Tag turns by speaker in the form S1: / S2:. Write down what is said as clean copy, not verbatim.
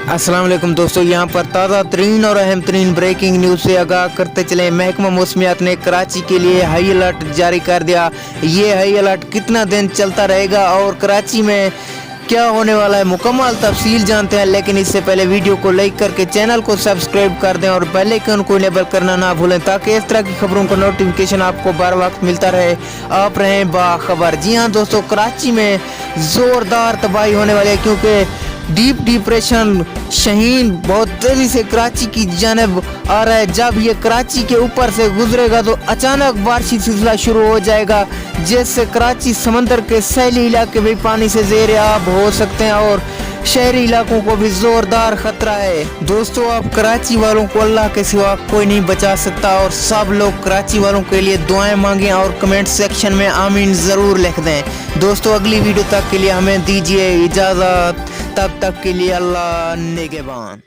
S1: अस्सलाम वालेकुम दोस्तों, यहाँ पर ताज़ा तरीन और अहम तरीन ब्रेकिंग न्यूज़ से आगाह करते चले। महकमा मौसमियात ने कराची के लिए हाई अलर्ट जारी कर दिया। ये हाई अलर्ट कितना दिन चलता रहेगा और कराची में क्या होने वाला है, मुकम्मल तफसील जानते हैं। लेकिन इससे पहले वीडियो को लाइक करके चैनल को सब्सक्राइब कर दें और बेल आइकन को इनेबल करना ना भूलें, ताकि इस तरह की खबरों का नोटिफिकेशन आपको बर वक्त मिलता रहे, आप रहें बाखबर। जी हाँ दोस्तों, कराची में ज़ोरदार तबाही होने वाली है, क्योंकि डीप डिप्रेशन शहीन बहुत तेज़ी से कराची की जानिब आ रहा है। जब ये कराची के ऊपर से गुजरेगा तो अचानक बारिशी सिलसिला शुरू हो जाएगा, जिससे कराची समंदर के सैली इलाके भी पानी से ज़ेर आब हो सकते हैं और शहरी इलाकों को भी ज़ोरदार ख़तरा है। दोस्तों, अब कराची वालों को अल्लाह के सिवा कोई नहीं बचा सकता और सब लोग कराची वालों के लिए दुआएं मांगें और कमेंट सेक्शन में आमीन ज़रूर लिख दें। दोस्तों, अगली वीडियो तक के लिए हमें दीजिए इजाज़त, तब तक के लिए अल्लाह निगहबान।